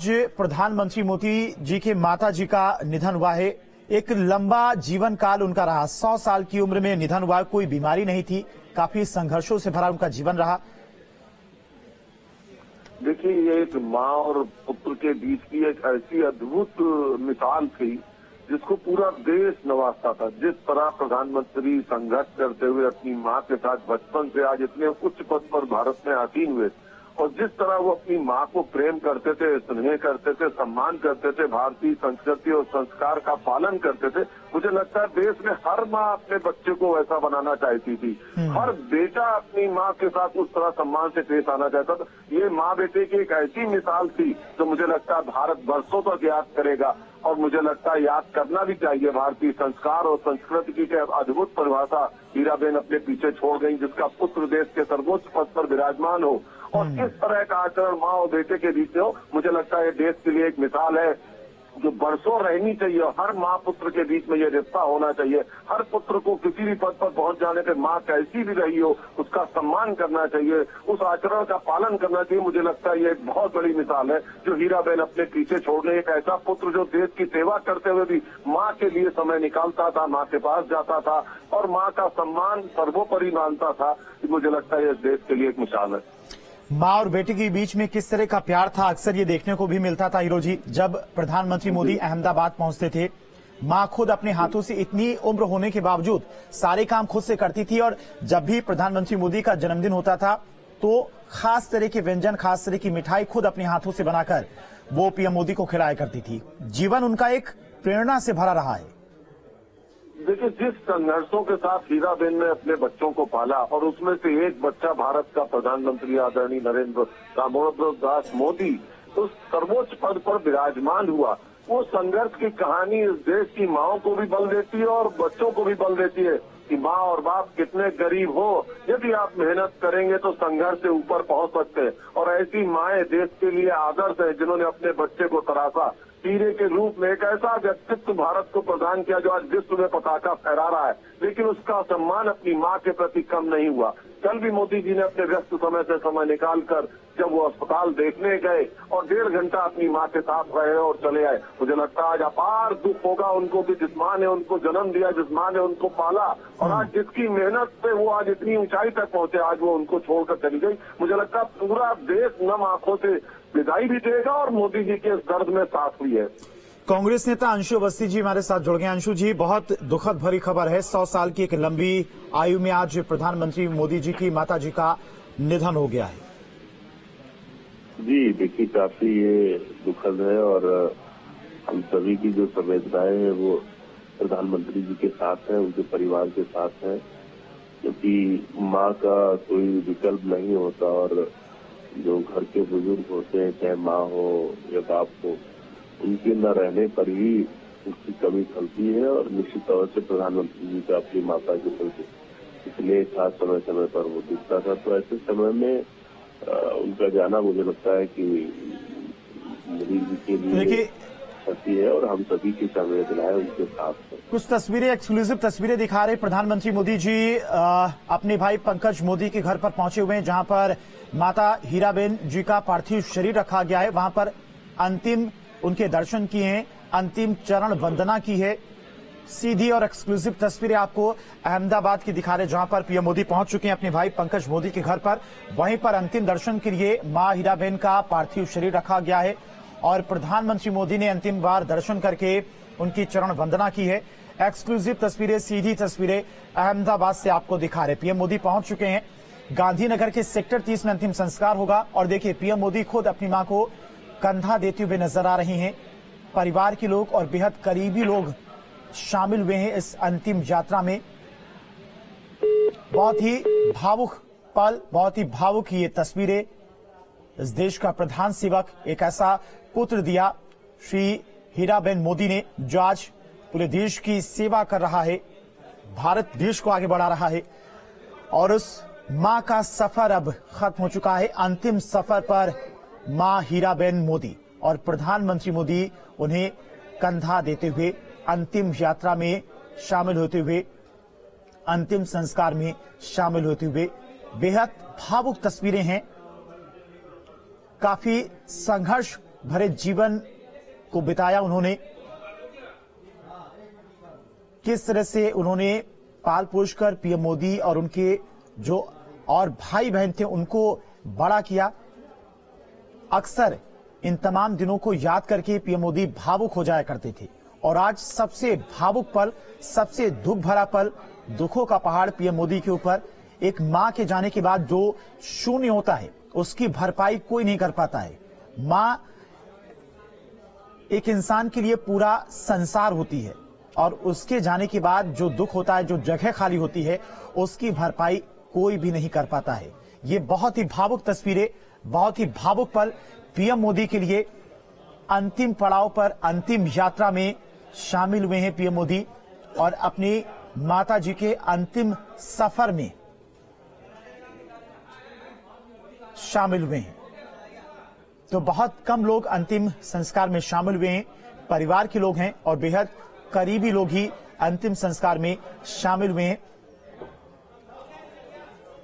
प्रधानमंत्री मोदी जी के माता जी का निधन हुआ है। एक लंबा जीवन काल उनका रहा। 100 साल की उम्र में निधन हुआ। कोई बीमारी नहीं थी। काफी संघर्षों से भरा उनका जीवन रहा। देखिए, ये एक माँ और पुत्र के बीच की एक ऐसी अद्भुत मिसाल थी जिसको पूरा देश नवाजता था। जिस तरह प्रधानमंत्री संघर्ष करते हुए अपनी माँ के साथ बचपन से आज इतने उच्च पद पर भारत में आसीन हुए और जिस तरह वो अपनी माँ को प्रेम करते थे, स्नेह करते थे, सम्मान करते थे, भारतीय संस्कृति और संस्कार का पालन करते थे, मुझे लगता है देश में हर माँ अपने बच्चे को वैसा बनाना चाहती थी। हर बेटा अपनी माँ के साथ उस तरह सम्मान से पेश आना चाहता था। ये माँ बेटे की एक ऐसी मिसाल थी जो मुझे लगता है भारत वर्षों तक याद करेगा और मुझे लगता है याद करना भी चाहिए। भारतीय संस्कार और संस्कृति की अद्भुत परिभाषा हीराबेन अपने पीछे छोड़ गई, जिसका पुत्र देश के सर्वोच्च पद पर विराजमान हो और इस तरह का आचरण माँ और बेटे के बीच में हो। मुझे लगता है देश के लिए एक मिसाल है जो बरसों रहनी चाहिए। हर माँ पुत्र के बीच में ये रिश्ता होना चाहिए। हर पुत्र को किसी भी पद पर पहुंच जाने पर माँ कैसी भी रही हो उसका सम्मान करना चाहिए, उस आचरण का पालन करना चाहिए। मुझे लगता है ये एक बहुत बड़ी मिसाल है जो हीराबेन अपने पीछे छोड़ गई। एक ऐसा पुत्र जो देश की सेवा करते हुए भी माँ के लिए समय निकालता था, माँ के पास जाता था और माँ का सम्मान सर्वोपरि मानता था। मुझे लगता है ये देश के लिए एक मिसाल है। माँ और बेटे के बीच में किस तरह का प्यार था, अक्सर ये देखने को भी मिलता था हीरो जी। जब प्रधानमंत्री मोदी अहमदाबाद पहुंचते थे, माँ खुद अपने हाथों से इतनी उम्र होने के बावजूद सारे काम खुद से करती थी और जब भी प्रधानमंत्री मोदी का जन्मदिन होता था तो खास तरह के व्यंजन, खास तरह की मिठाई खुद अपने हाथों से बनाकर वो पीएम मोदी को खिलाया करती थी। जीवन उनका एक प्रेरणा से भरा रहा है। देखिए, जिस संघर्षों के साथ हीराबेन ने अपने बच्चों को पाला और उसमें से एक बच्चा भारत का प्रधानमंत्री आदरणीय नरेंद्र दामोदर दास मोदी उस सर्वोच्च पद पर विराजमान हुआ, वो संघर्ष की कहानी इस देश की माओं को भी बल देती है और बच्चों को भी बल देती है कि माँ और बाप कितने गरीब हो, यदि आप मेहनत करेंगे तो संघर्ष से ऊपर पहुंच सकते हैं। और ऐसी माएं देश के लिए आदर्श है जिन्होंने अपने बच्चे को तराशा, हीरे के रूप में एक ऐसा व्यक्तित्व भारत को प्रदान किया जो आज विश्व में पताका फहरा रहा है, लेकिन उसका सम्मान अपनी माँ के प्रति कम नहीं हुआ। कल भी मोदी जी ने अपने व्यस्त समय से समय निकालकर जब वो अस्पताल देखने गए और 1.5 घंटा अपनी माँ के साथ रहे और चले आए। मुझे लगता है आज अपार दुख होगा उनको कि जिस माँ ने उनको जन्म दिया, जिस माँ ने उनको पाला और आज जिसकी मेहनत से वो आज इतनी ऊंचाई तक पहुंचे, आज वो उनको छोड़कर चली गई। मुझे लगता है पूरा देश नम आंखों से विदाई भी देगा और मोदी जी के इस दर्द में साथ हुई है। कांग्रेस नेता अंशु अवस्थी जी हमारे साथ जुड़ गए। अंशु जी, बहुत दुखद भरी खबर है। 100 साल की एक लंबी आयु में आज प्रधानमंत्री मोदी जी की माता जी का निधन हो गया है। जी देखिए, काफी ये दुखद है और हम सभी की जो संवेदनाएं हैं वो प्रधानमंत्री जी के साथ है, उनके परिवार के साथ है, क्योंकि माँ का कोई विकल्प नहीं होता और जो घर के बुजुर्ग होते हैं, चाहे माँ हो या बाप हो, उनके न रहने पर ही उसकी कमी खलती है और निश्चित तौर से प्रधानमंत्री जी का अपनी माता के प्रति इसलिए खास समय समय पर वो दिखता था। तो ऐसे समय में उनका जाना मुझे लगता है कि मोदी जी के लिए क्षति है और हम सभी की संवेदनाएं उनके साथ है। कुछ तस्वीरें, एक्सक्लूसिव तस्वीरें दिखा रहे प्रधानमंत्री मोदी जी अपने भाई पंकज मोदी के घर पर पहुंचे हुए हैं, जहां पर माता हीराबेन जी का पार्थिव शरीर रखा गया है। वहां पर अंतिम उनके दर्शन किए हैं, अंतिम चरण वंदना की है। सीधी और एक्सक्लूसिव तस्वीरें आपको अहमदाबाद की दिखा रहे, जहां पर पीएम मोदी पहुंच चुके हैं अपने भाई पंकज मोदी के घर पर। वहीं पर अंतिम दर्शन के लिए मां हीराबेन का पार्थिव शरीर रखा गया है और प्रधानमंत्री मोदी ने अंतिम बार दर्शन करके उनकी चरण वंदना की है। एक्सक्लूसिव तस्वीरें, सीधी तस्वीरें अहमदाबाद से आपको दिखा रहे। पीएम मोदी पहुंच चुके हैं। गांधीनगर के सेक्टर 30 में अंतिम संस्कार होगा और देखिए पीएम मोदी खुद अपनी मां को कंधा देते हुए नजर आ रहे हैं। परिवार के लोग और बेहद करीबी लोग शामिल हुए हैं इस अंतिम यात्रा में। बहुत ही भावुक पल, बहुत ही भावुक ये तस्वीरें। इस देश का प्रधान सेवक, एक ऐसा पुत्र दिया श्री हीराबेन मोदी ने जो आज पूरे देश की सेवा कर रहा है, भारत देश को आगे बढ़ा रहा है और उस मां का सफर अब खत्म हो चुका है। अंतिम सफर पर मां हीराबेन मोदी और प्रधानमंत्री मोदी उन्हें कंधा देते हुए अंतिम यात्रा में शामिल होते हुए, अंतिम संस्कार में शामिल होते हुए। बेहद भावुक तस्वीरें हैं। काफी संघर्ष भरे जीवन को बिताया उन्होंने, किस तरह से उन्होंने पाल पोष कर पीएम मोदी और उनके जो और भाई बहन थे उनको बड़ा किया। अक्सर इन तमाम दिनों को याद करके पीएम मोदी भावुक हो जाया करते थे और आज सबसे भावुक पल, सबसे दुख भरा पल, दुखों का पहाड़ पीएम मोदी के ऊपर। एक मां के जाने के बाद जो शून्य होता है उसकी भरपाई कोई नहीं कर पाता है। मां एक इंसान के लिए पूरा संसार होती है और उसके जाने के बाद जो दुख होता है, जो जगह खाली होती है, उसकी भरपाई कोई भी नहीं कर पाता है। ये बहुत ही भावुक तस्वीरें, बहुत ही भावुक पल पीएम मोदी के लिए। अंतिम पड़ाव पर, अंतिम यात्रा में शामिल हुए हैं पीएम मोदी और अपनी माता जी के अंतिम सफर में शामिल हुए हैं। तो बहुत कम लोग अंतिम संस्कार में शामिल हुए हैं, परिवार के लोग हैं और बेहद करीबी लोग ही अंतिम संस्कार में शामिल हुए हैं।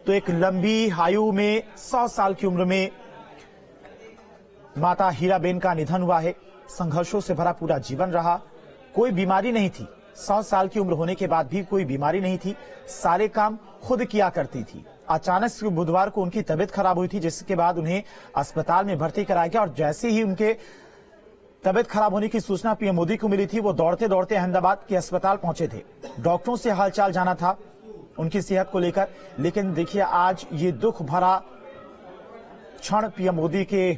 तो एक लंबी आयु में 100 साल की उम्र में माता हीराबेन का निधन हुआ है। संघर्षों से भरा पूरा जीवन रहा, कोई बीमारी नहीं थी। 100 साल की उम्र होने के बाद भी कोई बीमारी नहीं थी, सारे काम खुद किया करती थी। अचानक से बुधवार को उनकी तबीयत खराब हुई थी, जिसके बाद उन्हें अस्पताल में भर्ती कराया गया और जैसे ही उनके तबीयत खराब होने की सूचना पीएम मोदी को मिली थी, वो दौड़ते दौड़ते अहमदाबाद के अस्पताल पहुंचे थे। डॉक्टरों से हालचाल जाना था उनकी सेहत को लेकर, लेकिन देखिए आज ये दुख भरा क्षण पीएम मोदी के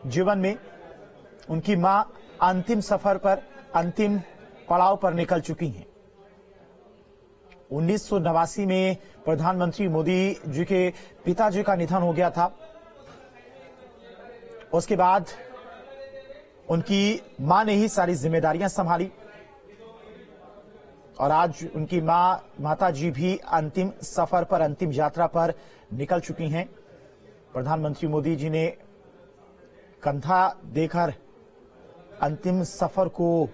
जीवन में। उनकी मां अंतिम सफर पर, अंतिम पड़ाव पर निकल चुकी हैं। 1989 में प्रधानमंत्री मोदी जी के पिताजी का निधन हो गया था। उसके बाद उनकी मां ने ही सारी जिम्मेदारियां संभाली और आज उनकी माता जी भी अंतिम सफर पर, अंतिम यात्रा पर निकल चुकी हैं। प्रधानमंत्री मोदी जी ने कंधा देकर अंतिम सफर को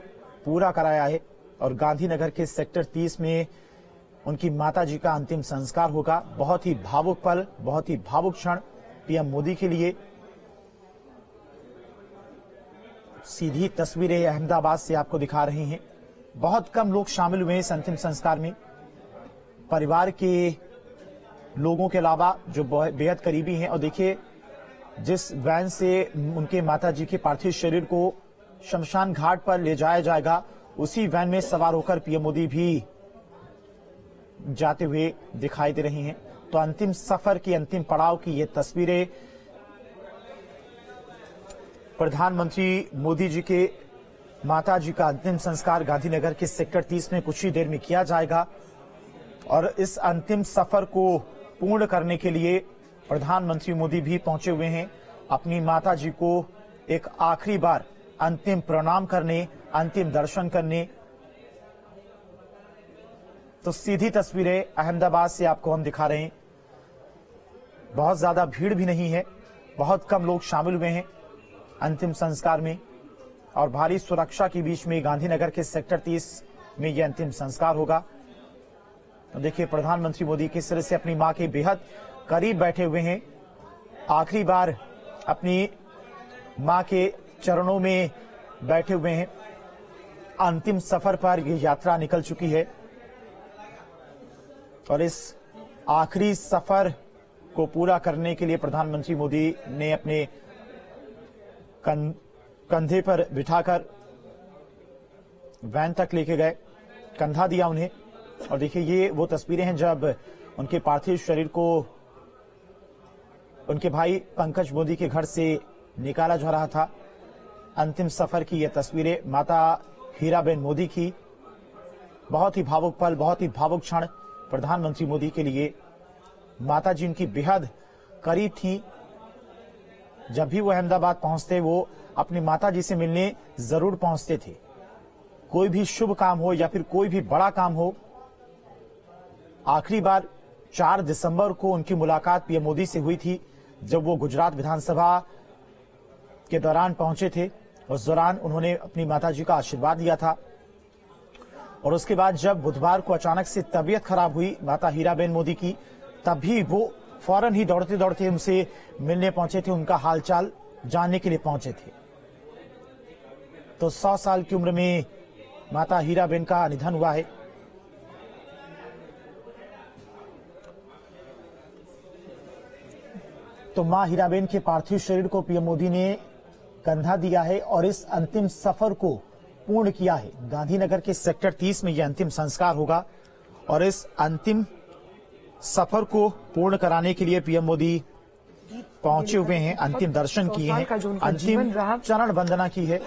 पूरा कराया है और गांधीनगर के सेक्टर 30 में उनकी माताजी का अंतिम संस्कार होगा। बहुत ही भावुक पल, बहुत ही भावुक क्षण पीएम मोदी के लिए। सीधी तस्वीरें अहमदाबाद से आपको दिखा रहे हैं। बहुत कम लोग शामिल हुए इस अंतिम संस्कार में, परिवार के लोगों के अलावा जो बेहद करीबी हैं। और देखिए जिस वैन से उनके माताजी के पार्थिव शरीर को शमशान घाट पर ले जाया जाएगा, उसी वैन में सवार होकर पीएम मोदी भी जाते हुए दिखाई दे रही हैं। तो अंतिम सफर की, अंतिम पड़ाव की ये तस्वीरें प्रधानमंत्री मोदी जी के माताजी का अंतिम संस्कार गांधीनगर के सेक्टर 30 में कुछ ही देर में किया जाएगा और इस अंतिम सफर को पूर्ण करने के लिए प्रधानमंत्री मोदी भी पहुंचे हुए हैं अपनी माताजी को एक आखिरी बार अंतिम प्रणाम करने, अंतिम दर्शन करने। तो सीधी तस्वीरें अहमदाबाद से आपको हम दिखा रहे हैं। बहुत ज्यादा भीड़ भी नहीं है, बहुत कम लोग शामिल हुए हैं अंतिम संस्कार में और भारी सुरक्षा के बीच में गांधीनगर के सेक्टर 30 में यह अंतिम संस्कार होगा। तो देखिए प्रधानमंत्री मोदी किस तरह से अपनी मां के बेहद करीब बैठे हुए हैं, आखिरी बार अपनी मां के चरणों में बैठे हुए हैं। अंतिम सफर पर यह यात्रा निकल चुकी है और इस आखिरी सफर को पूरा करने के लिए प्रधानमंत्री मोदी ने अपने कंधे पर बिठाकर वैन तक लेके गए, कंधा दिया उन्हें। और देखिए ये वो तस्वीरें हैं जब उनके पार्थिव शरीर को उनके भाई पंकज मोदी के घर से निकाला जा रहा था। अंतिम सफर की ये तस्वीरें माता हीराबेन मोदी की। बहुत ही भावुक पल, बहुत ही भावुक क्षण प्रधानमंत्री मोदी के लिए। माता जी उनकी बेहद करीब थी। जब भी वो अहमदाबाद पहुंचते वो अपनी माता जी से मिलने जरूर पहुंचते थे। कोई भी शुभ काम हो या फिर कोई भी बड़ा काम हो। आखिरी बार 4 दिसंबर को उनकी मुलाकात पीएम मोदी से हुई थी जब वो गुजरात विधानसभा के दौरान पहुंचे थे। उस दौरान उन्होंने अपनी माताजी का आशीर्वाद लिया था और उसके बाद जब बुधवार को अचानक से तबीयत खराब हुई माता हीराबेन मोदी की, तब भी वो फौरन ही दौड़ते दौड़ते उनसे मिलने पहुंचे थे, उनका हालचाल जानने के लिए पहुंचे थे। तो 100 साल की उम्र में माता हीराबेन का निधन हुआ है। तो मां हीराबेन के पार्थिव शरीर को पीएम मोदी ने कंधा दिया है और इस अंतिम सफर को पूर्ण किया है। गांधीनगर के सेक्टर 30 में यह अंतिम संस्कार होगा और इस अंतिम सफर को पूर्ण कराने के लिए पीएम मोदी पहुंचे हुए हैं, अंतिम दर्शन किए हैं, अंतिम चरण वंदना की है।